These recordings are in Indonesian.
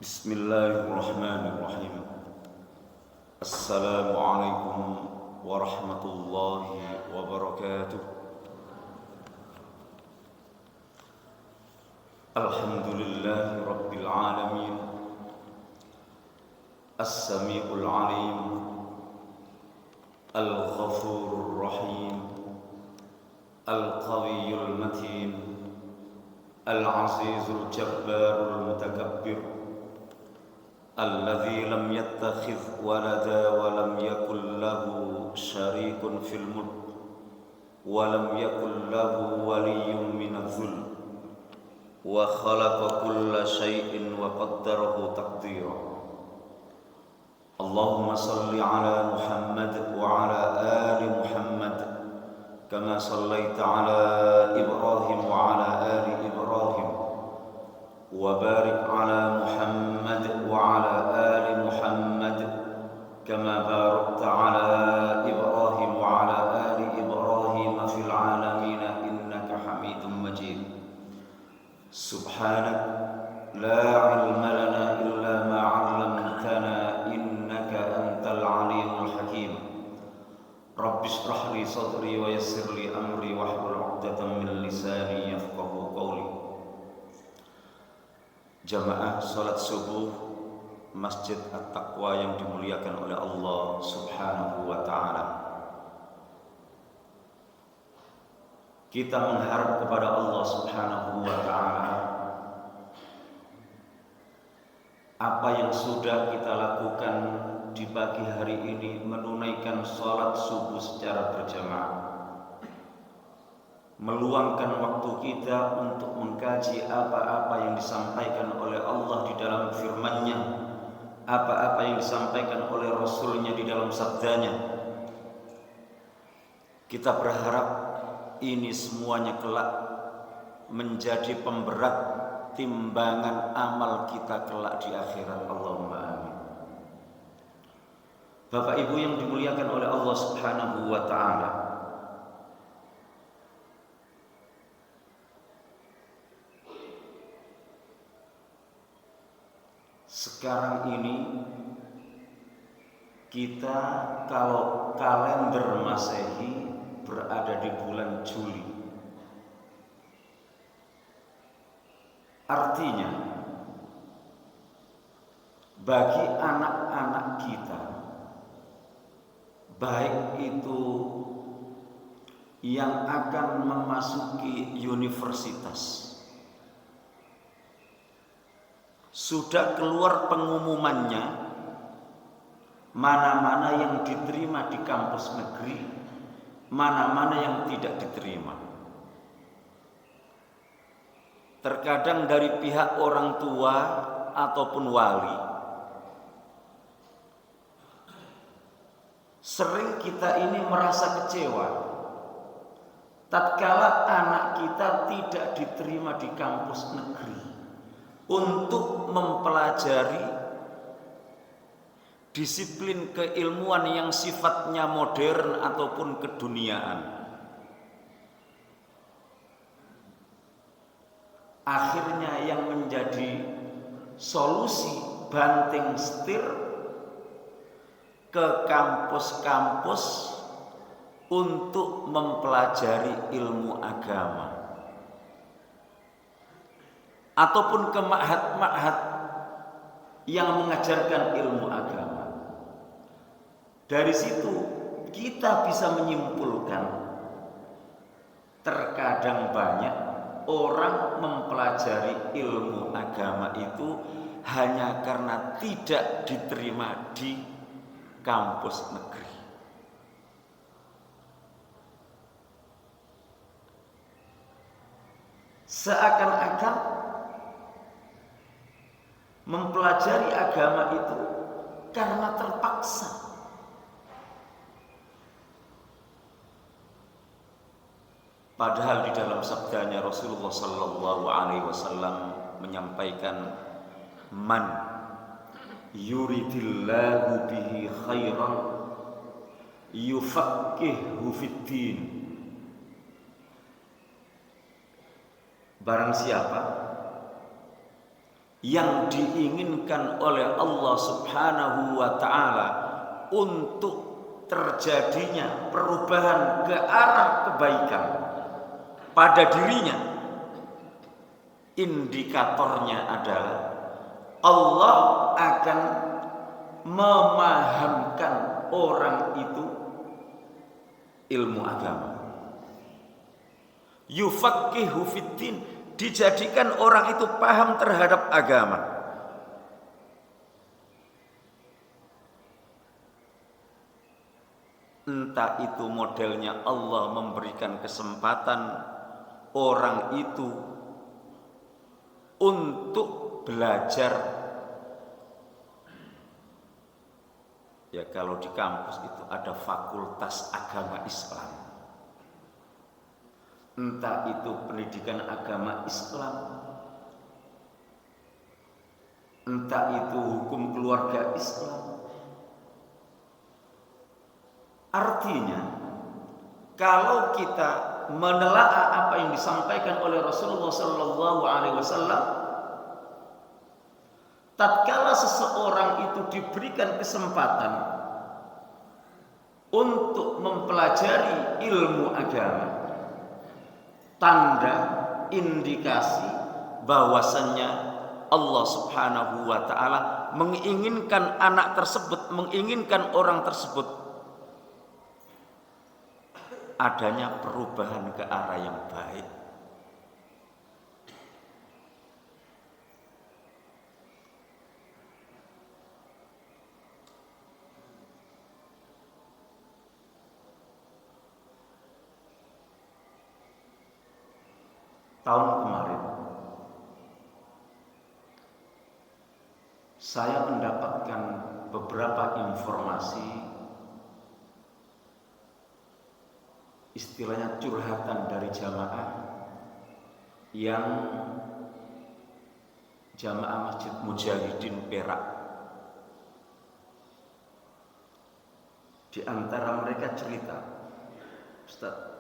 Bismillahirrahmanirrahim. Assalamualaikum warahmatullahi wabarakatuh. Alhamdulillahi rabbil alamin. As-sami'ul alim, al-ghafurur rahim, al-qawiyyul matin, al-azizul jabbarul mutakabbir, الذي لم يتخذ ولدا ولم يكن له شريك في الملك ولم يكن له ولي من الذل وخلق كل شيء وقدره تقديرا. اللهم صل على محمد وعلى آل محمد كما صليت على إبراهيم وعلى آل إبراهيم وبارك على محمد وعلى آل محمد كما باركت على إبراهيم وعلى آل إبراهيم في العالمين إنك حميد مجيد. سبحانك لا علم لنا إلا ما علمتنا إنك أنت العليم الحكيم. رب اشرح لي صدري ويسر لي أمري واحلل عقدة من لساني يفقهوا قولي. Jamaah salat subuh Masjid At-Taqwa yang dimuliakan oleh Allah Subhanahu wa ta'ala, kita mengharap kepada Allah Subhanahu wa ta'ala apa yang sudah kita lakukan di pagi hari ini, menunaikan salat subuh secara berjamaah, meluangkan waktu kita untuk mengkaji apa-apa yang disampaikan oleh Allah di dalam firman-Nya, apa-apa yang disampaikan oleh Rasul-Nya di dalam sabdanya. Kita berharap ini semuanya kelak menjadi pemberat timbangan amal kita kelak di akhirat. Allahumma amin. Bapak Ibu yang dimuliakan oleh Allah Subhanahu wa ta'ala, sekarang ini kita kalau kalender Masehi berada di bulan Juli. Artinya bagi anak-anak kita, baik itu yang akan memasuki universitas, sudah keluar pengumumannya mana-mana yang diterima di kampus negeri, mana-mana yang tidak diterima. Terkadang dari pihak orang tua ataupun wali, sering kita ini merasa kecewa tatkala anak kita tidak diterima di kampus negeri untuk mempelajari disiplin keilmuan yang sifatnya modern ataupun keduniaan. Akhirnya yang menjadi solusi banting setir ke kampus-kampus untuk mempelajari ilmu agama, ataupun ke ma'had-ma'had yang mengajarkan ilmu agama. Dari situ kita bisa menyimpulkan terkadang banyak orang mempelajari ilmu agama itu hanya karena tidak diterima di kampus negeri. Seakan-akan mempelajari agama itu karena terpaksa. Padahal di dalam sabdanya Rasulullah sallallahu alaihi wasallam menyampaikan, man yuridillahu bihi khairan yufaqqihhu fiddin. Barang siapa yang diinginkan oleh Allah Subhanahu wa taala untuk terjadinya perubahan ke arah kebaikan pada dirinya, indikatornya adalah Allah akan memahamkan orang itu ilmu agama. Yufaqihu fiddin, dijadikan orang itu paham terhadap agama. Entah itu modelnya Allah memberikan kesempatan orang itu untuk belajar. Ya kalau di kampus itu ada fakultas agama Islam. Entah itu pendidikan agama Islam, entah itu hukum keluarga Islam. Artinya, kalau kita menelaah apa yang disampaikan oleh Rasulullah Sallallahu Alaihi Wasallam, tatkala seseorang itu diberikan kesempatan untuk mempelajari ilmu agama, tanda indikasi bahwasannya Allah Subhanahu wa taala menginginkan anak tersebut, menginginkan orang tersebut adanya perubahan ke arah yang baik. Tahun kemarin saya mendapatkan beberapa informasi, istilahnya curhatan dari jamaah yang jamaah Masjid Mujahidin Perak. Di antara mereka cerita, Ustaz,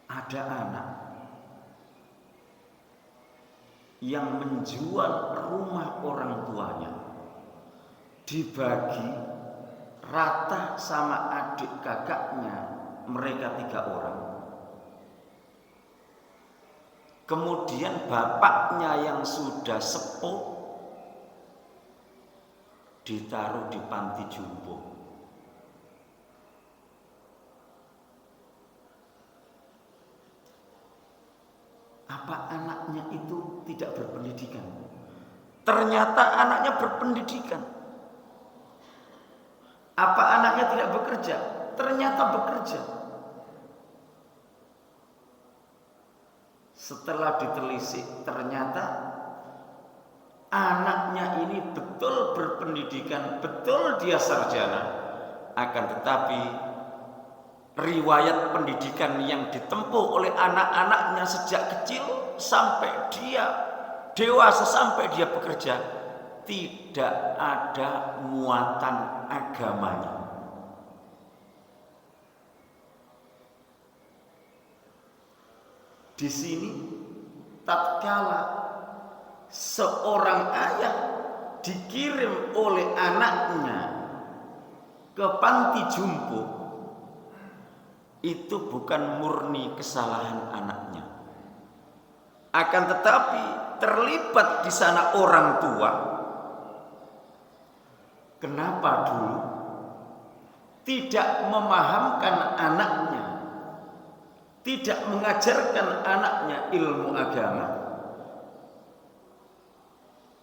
ada anak yang menjual rumah orang tuanya, dibagi rata sama adik kakaknya, mereka 3 orang. Kemudian bapaknya yang sudah sepuh ditaruh di panti jompo. Apa anaknya itu tidak berpendidikan? Ternyata anaknya berpendidikan. Apa anaknya tidak bekerja? Ternyata bekerja. Setelah ditelisik, ternyata anaknya ini betul berpendidikan, betul dia sarjana. Akan tetapi riwayat pendidikan yang ditempuh oleh anak-anaknya sejak kecil sampai dia dewasa, sampai dia bekerja, tidak ada muatan agamanya. Di sini tatkala seorang ayah dikirim oleh anaknya ke panti jompo, itu bukan murni kesalahan anaknya. Akan tetapi terlibat di sana orang tua. Kenapa dulu tidak memahamkan anaknya, tidak mengajarkan anaknya ilmu agama,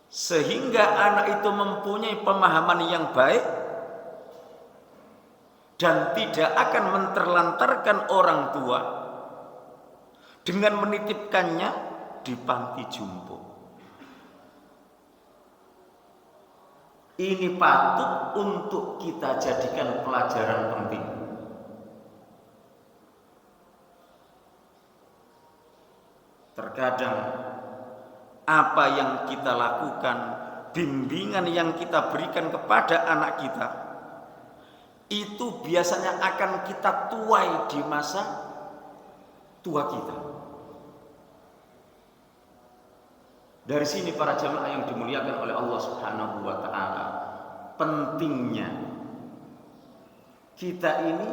sehingga anak itu mempunyai pemahaman yang baik dan tidak akan menterlantarkan orang tua dengan menitipkannya di panti jompo. Ini patut untuk kita jadikan pelajaran penting. Terkadang apa yang kita lakukan, bimbingan yang kita berikan kepada anak kita, itu biasanya akan kita tuai di masa tua kita. Dari sini para jamaah yang dimuliakan oleh Allah Subhanahu wa taala, pentingnya kita ini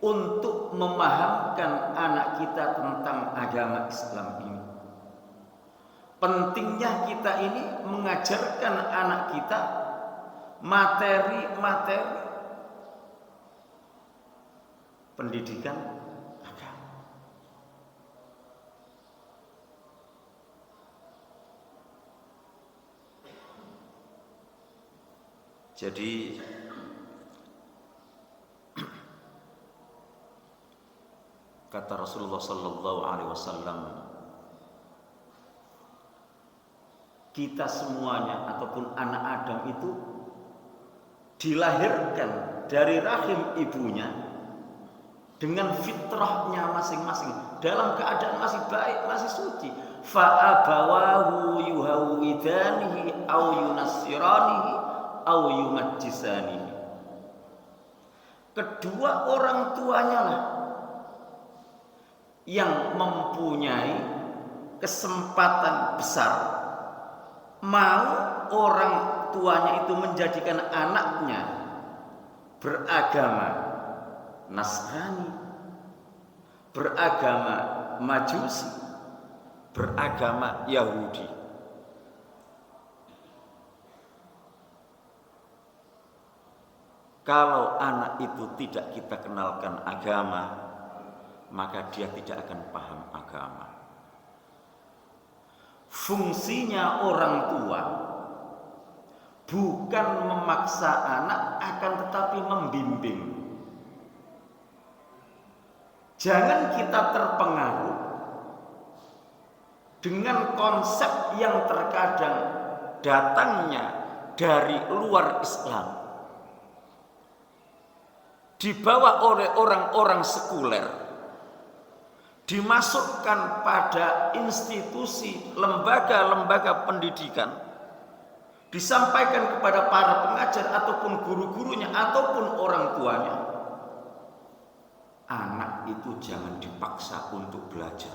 untuk memahamkan anak kita tentang agama Islam ini. Pentingnya kita ini mengajarkan anak kita materi-materi pendidikan agama. Jadi kata Rasulullah sallallahu alaihi wasallam, kita semuanya ataupun anak Adam itu dilahirkan dari rahim ibunya dengan fitrahnya masing-masing, dalam keadaan masih baik, masih suci. Fa abawahu yuhawidanihi au yunassiranihi au yumajjisanihi. Kedua orang tuanya lah yang mempunyai kesempatan besar, mau orang tuanya itu menjadikan anaknya beragama Nasrani, beragama Majusi, beragama Yahudi. Kalau anak itu tidak kita kenalkan agama, maka dia tidak akan paham agama. Fungsinya orang tua bukan memaksa anak, akan tetapi membimbing. Jangan kita terpengaruh dengan konsep yang terkadang datangnya dari luar Islam, dibawa oleh orang-orang sekuler, dimasukkan pada institusi lembaga-lembaga pendidikan, disampaikan kepada para pengajar ataupun guru-gurunya ataupun orang tuanya. Anak itu jangan dipaksa untuk belajar,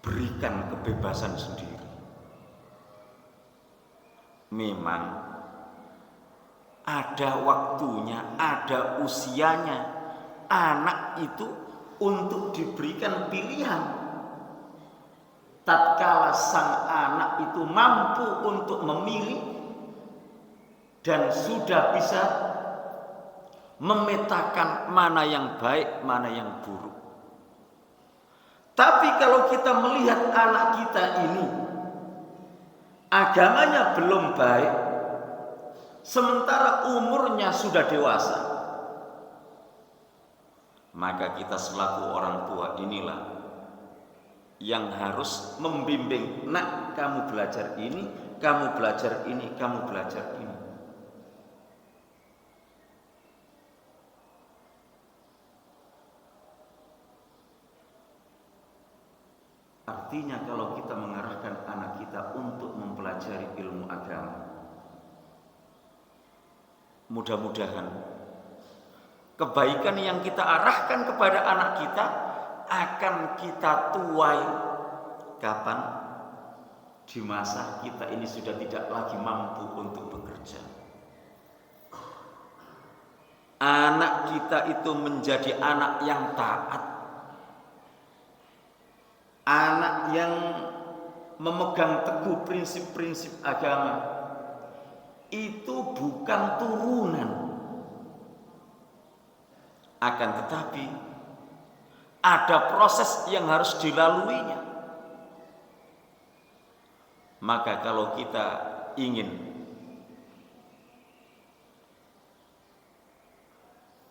berikan kebebasan sendiri. Memang ada waktunya, ada usianya anak itu untuk diberikan pilihan. Tatkala sang anak itu mampu untuk memilih dan sudah bisa memetakan mana yang baik, mana yang buruk. Tapi kalau kita melihat anak kita ini agamanya belum baik, sementara umurnya sudah dewasa, maka kita selaku orang tua inilah yang harus membimbing. Nak, kamu belajar ini, kamu belajar ini, kamu belajar ini. Artinya kalau kita mengarahkan anak kita untuk mempelajari ilmu agama, mudah-mudahan kebaikan yang kita arahkan kepada anak kita akan kita tuai kapan? Di masa kita ini sudah tidak lagi mampu untuk bekerja. Anak kita itu menjadi anak yang taat, anak yang memegang teguh prinsip-prinsip agama. Itu bukan turunan, akan tetapi ada proses yang harus dilaluinya. Maka kalau kita ingin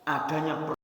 adanya